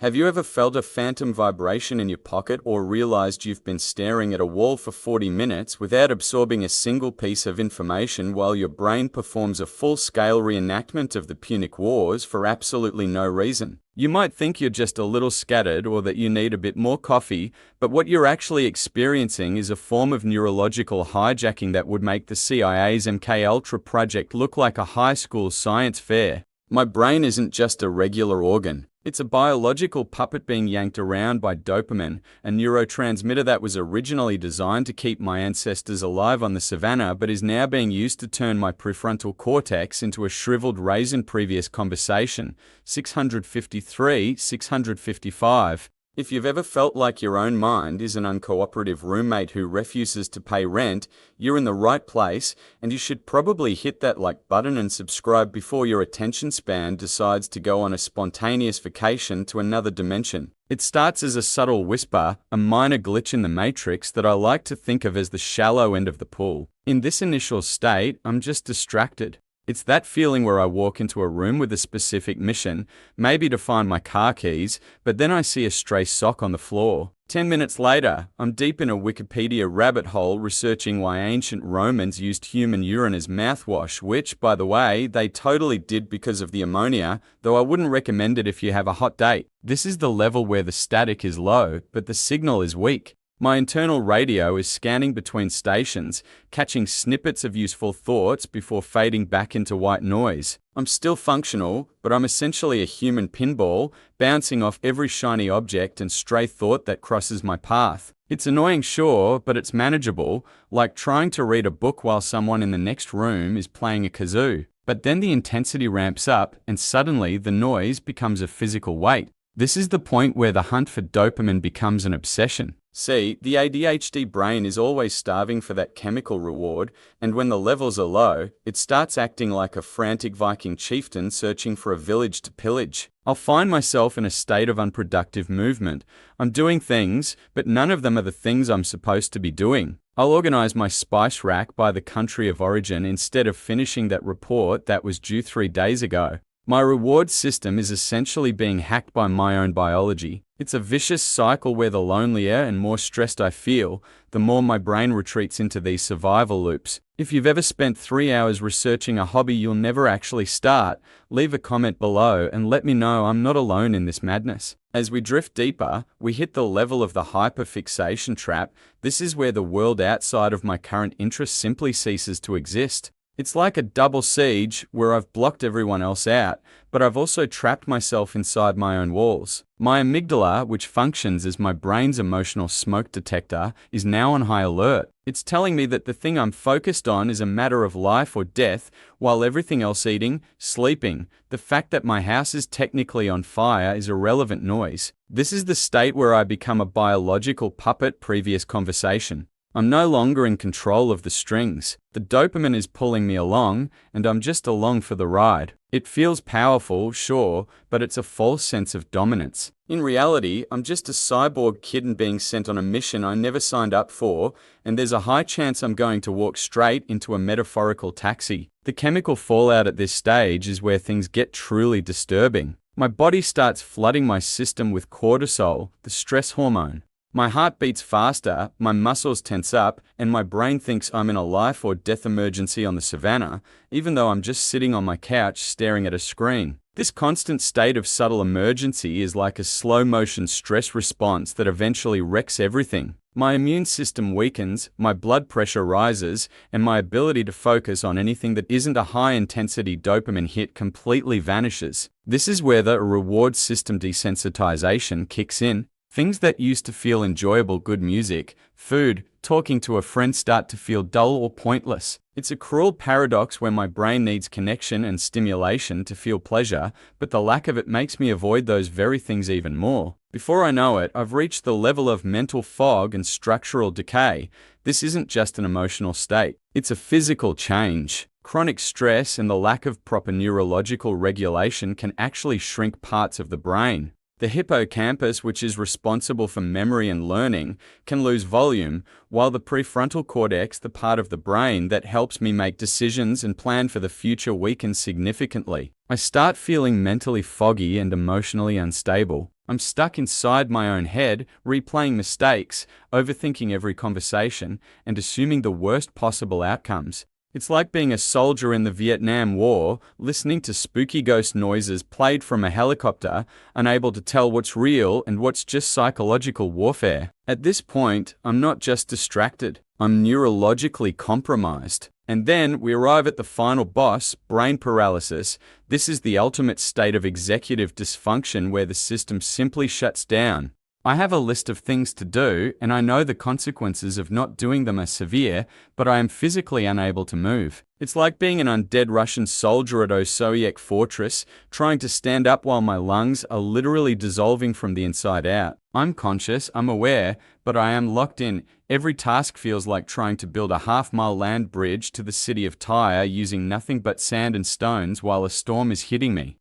Have you ever felt a phantom vibration in your pocket or realized you've been staring at a wall for 40 minutes without absorbing a single piece of information while your brain performs a full-scale reenactment of the Punic Wars for absolutely no reason? You might think you're just a little scattered or that you need a bit more coffee, but what you're actually experiencing is a form of neurological hijacking that would make the CIA's MKUltra project look like a high school science fair. My brain isn't just a regular organ. It's a biological puppet being yanked around by dopamine, a neurotransmitter that was originally designed to keep my ancestors alive on the savannah but is now being used to turn my prefrontal cortex into a shriveled raisin. Previous conversation, 653, 655. If you've ever felt like your own mind is an uncooperative roommate who refuses to pay rent, you're in the right place, and you should probably hit that like button and subscribe before your attention span decides to go on a spontaneous vacation to another dimension. It starts as a subtle whisper, a minor glitch in the matrix that I like to think of as the shallow end of the pool. In this initial state, I'm just distracted. It's that feeling where I walk into a room with a specific mission, maybe to find my car keys, but then I see a stray sock on the floor. 10 minutes later, I'm deep in a Wikipedia rabbit hole researching why ancient Romans used human urine as mouthwash, which, by the way, they totally did because of the ammonia, though I wouldn't recommend it if you have a hot date. This is the level where the static is low, but the signal is weak. My internal radio is scanning between stations, catching snippets of useful thoughts before fading back into white noise. I'm still functional, but I'm essentially a human pinball, bouncing off every shiny object and stray thought that crosses my path. It's annoying, sure, but it's manageable, like trying to read a book while someone in the next room is playing a kazoo. But then the intensity ramps up, and suddenly the noise becomes a physical weight. This is the point where the hunt for dopamine becomes an obsession. See, the ADHD brain is always starving for that chemical reward, and when the levels are low, it starts acting like a frantic Viking chieftain searching for a village to pillage. I'll find myself in a state of unproductive movement. I'm doing things, but none of them are the things I'm supposed to be doing. I'll organize my spice rack by the country of origin instead of finishing that report that was due 3 days ago. My reward system is essentially being hacked by my own biology. It's a vicious cycle where the lonelier and more stressed I feel, the more my brain retreats into these survival loops. If you've ever spent 3 hours researching a hobby you'll never actually start, leave a comment below and let me know I'm not alone in this madness. As we drift deeper, we hit the level of the hyperfixation trap. This is where the world outside of my current interest simply ceases to exist. It's like a double siege where I've blocked everyone else out, but I've also trapped myself inside my own walls. My amygdala, which functions as my brain's emotional smoke detector, is now on high alert. It's telling me that the thing I'm focused on is a matter of life or death, while everything else, eating, sleeping, the fact that my house is technically on fire, is irrelevant noise. This is the state where I become a biological puppet. Previous conversation. I'm no longer in control of the strings. The dopamine is pulling me along, and I'm just along for the ride. It feels powerful, sure, but it's a false sense of dominance. In reality, I'm just a cyborg kitten being sent on a mission I never signed up for, and there's a high chance I'm going to walk straight into a metaphorical taxi. The chemical fallout at this stage is where things get truly disturbing. My body starts flooding my system with cortisol, the stress hormone. My heart beats faster, my muscles tense up, and my brain thinks I'm in a life or death emergency on the savannah, even though I'm just sitting on my couch staring at a screen. This constant state of subtle emergency is like a slow-motion stress response that eventually wrecks everything. My immune system weakens, my blood pressure rises, and my ability to focus on anything that isn't a high-intensity dopamine hit completely vanishes. This is where the reward system desensitization kicks in. Things that used to feel enjoyable, good music, food, talking to a friend, start to feel dull or pointless. It's a cruel paradox where my brain needs connection and stimulation to feel pleasure, but the lack of it makes me avoid those very things even more. Before I know it, I've reached the level of mental fog and structural decay. This isn't just an emotional state, it's a physical change. Chronic stress and the lack of proper neurological regulation can actually shrink parts of the brain. The hippocampus, which is responsible for memory and learning, can lose volume, while the prefrontal cortex, the part of the brain that helps me make decisions and plan for the future, weakens significantly. I start feeling mentally foggy and emotionally unstable. I'm stuck inside my own head, replaying mistakes, overthinking every conversation, and assuming the worst possible outcomes. It's like being a soldier in the Vietnam War, listening to spooky ghost noises played from a helicopter, unable to tell what's real and what's just psychological warfare. At this point, I'm not just distracted, I'm neurologically compromised. And then we arrive at the final boss, brain paralysis. This is the ultimate state of executive dysfunction where the system simply shuts down. I have a list of things to do, and I know the consequences of not doing them are severe, but I am physically unable to move. It's like being an undead Russian soldier at Osowiec Fortress, trying to stand up while my lungs are literally dissolving from the inside out. I'm conscious, I'm aware, but I am locked in. Every task feels like trying to build a half-mile land bridge to the city of Tyre using nothing but sand and stones while a storm is hitting me.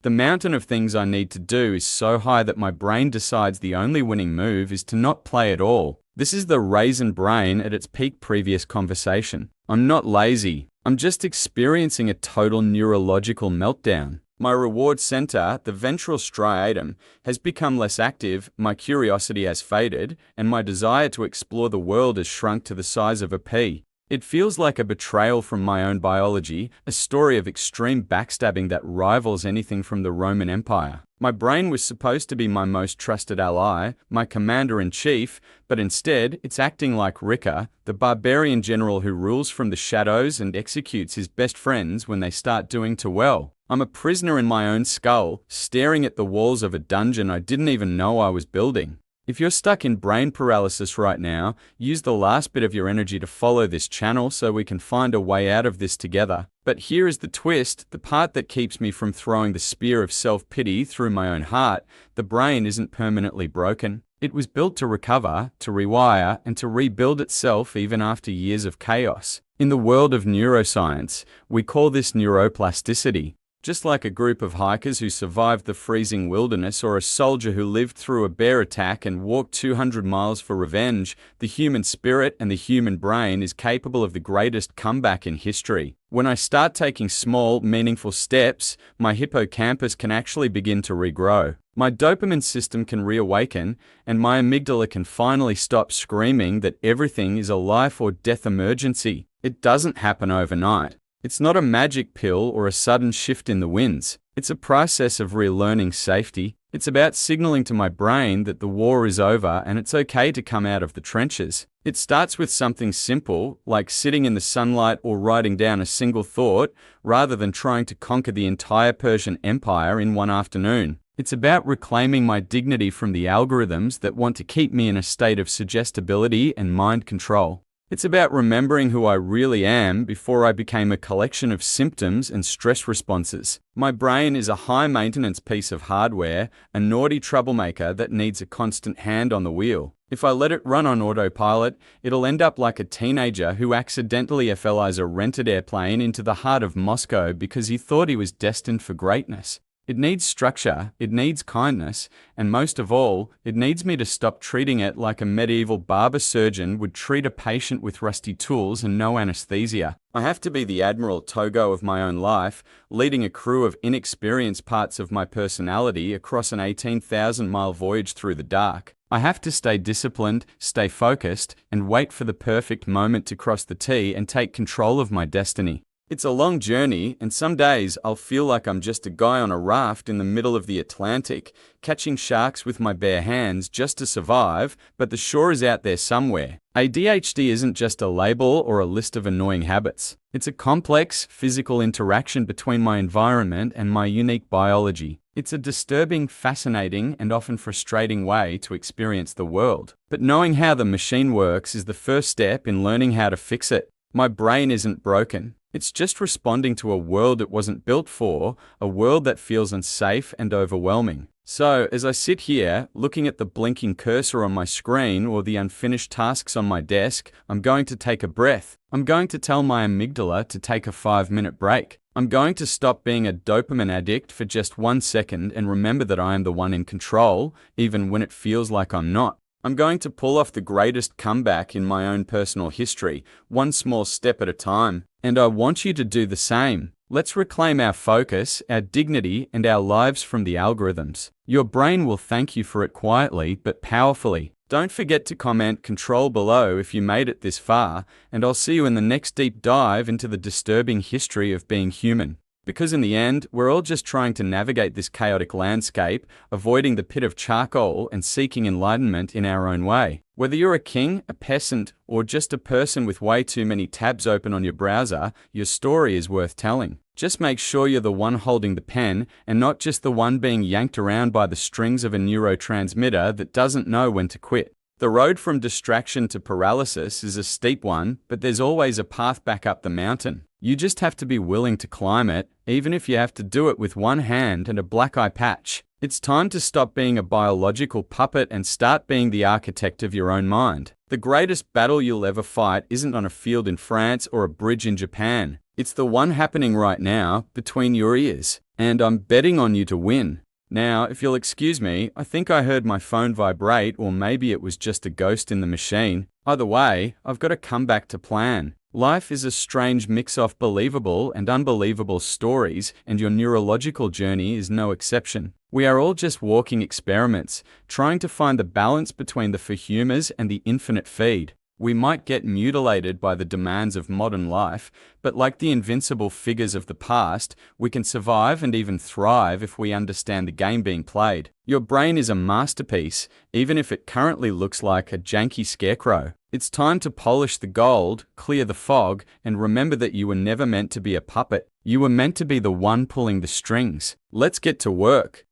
The mountain of things I need to do is so high that my brain decides the only winning move is to not play at all. This is the raisin brain at its peak previous conversation. I'm not lazy. I'm just experiencing a total neurological meltdown. My reward center, the ventral striatum, has become less active, my curiosity has faded, and my desire to explore the world has shrunk to the size of a pea. It feels like a betrayal from my own biology, a story of extreme backstabbing that rivals anything from the Roman Empire. My brain was supposed to be my most trusted ally, my commander-in-chief, but instead it's acting like Ricker, the barbarian general who rules from the shadows and executes his best friends when they start doing too well. I'm a prisoner in my own skull, staring at the walls of a dungeon I didn't even know I was building. If you're stuck in brain paralysis right now, use the last bit of your energy to follow this channel so we can find a way out of this together. But here is the twist, the part that keeps me from throwing the spear of self-pity through my own heart. The brain isn't permanently broken. It was built to recover, to rewire, and to rebuild itself even after years of chaos. In the world of neuroscience, we call this neuroplasticity. Just like a group of hikers who survived the freezing wilderness or a soldier who lived through a bear attack and walked 200 miles for revenge, the human spirit and the human brain is capable of the greatest comeback in history. When I start taking small, meaningful steps, my hippocampus can actually begin to regrow. My dopamine system can reawaken, and my amygdala can finally stop screaming that everything is a life or death emergency. It doesn't happen overnight. It's not a magic pill or a sudden shift in the winds. It's a process of relearning safety. It's about signaling to my brain that the war is over and it's okay to come out of the trenches. It starts with something simple, like sitting in the sunlight or writing down a single thought, rather than trying to conquer the entire Persian Empire in one afternoon. It's about reclaiming my dignity from the algorithms that want to keep me in a state of suggestibility and mind control. It's about remembering who I really am before I became a collection of symptoms and stress responses. My brain is a high-maintenance piece of hardware, a naughty troublemaker that needs a constant hand on the wheel. If I let it run on autopilot, it'll end up like a teenager who accidentally FLIs a rented airplane into the heart of Moscow because he thought he was destined for greatness. It needs structure, it needs kindness, and most of all, it needs me to stop treating it like a medieval barber surgeon would treat a patient with rusty tools and no anesthesia. I have to be the Admiral Togo of my own life, leading a crew of inexperienced parts of my personality across an 18,000-mile voyage through the dark. I have to stay disciplined, stay focused, and wait for the perfect moment to cross the T and take control of my destiny. It's a long journey, and some days I'll feel like I'm just a guy on a raft in the middle of the Atlantic, catching sharks with my bare hands just to survive, but the shore is out there somewhere. ADHD isn't just a label or a list of annoying habits. It's a complex, physical interaction between my environment and my unique biology. It's a disturbing, fascinating, and often frustrating way to experience the world. But knowing how the machine works is the first step in learning how to fix it. My brain isn't broken. It's just responding to a world it wasn't built for, a world that feels unsafe and overwhelming. So, as I sit here, looking at the blinking cursor on my screen or the unfinished tasks on my desk, I'm going to take a breath. I'm going to tell my amygdala to take a 5-minute break. I'm going to stop being a dopamine addict for just 1 second and remember that I am the one in control, even when it feels like I'm not. I'm going to pull off the greatest comeback in my own personal history, one small step at a time. And I want you to do the same. Let's reclaim our focus, our dignity, and our lives from the algorithms. Your brain will thank you for it quietly but powerfully. Don't forget to comment control below if you made it this far, and I'll see you in the next deep dive into the disturbing history of being human. Because in the end, we're all just trying to navigate this chaotic landscape, avoiding the pit of charcoal and seeking enlightenment in our own way. Whether you're a king, a peasant, or just a person with way too many tabs open on your browser, your story is worth telling. Just make sure you're the one holding the pen and not just the one being yanked around by the strings of a neurotransmitter that doesn't know when to quit. The road from distraction to paralysis is a steep one, but there's always a path back up the mountain. You just have to be willing to climb it, even if you have to do it with one hand and a black eye patch. It's time to stop being a biological puppet and start being the architect of your own mind. The greatest battle you'll ever fight isn't on a field in France or a bridge in Japan. It's the one happening right now, between your ears. And I'm betting on you to win. Now, if you'll excuse me, I think I heard my phone vibrate, or maybe it was just a ghost in the machine. Either way, I've got to come back to plan. Life is a strange mix of believable and unbelievable stories, and your neurological journey is no exception. We are all just walking experiments, trying to find the balance between the for-humors and the infinite feed. We might get mutilated by the demands of modern life, but like the invincible figures of the past, we can survive and even thrive if we understand the game being played. Your brain is a masterpiece, even if it currently looks like a janky scarecrow. It's time to polish the gold, clear the fog, and remember that you were never meant to be a puppet. You were meant to be the one pulling the strings. Let's get to work.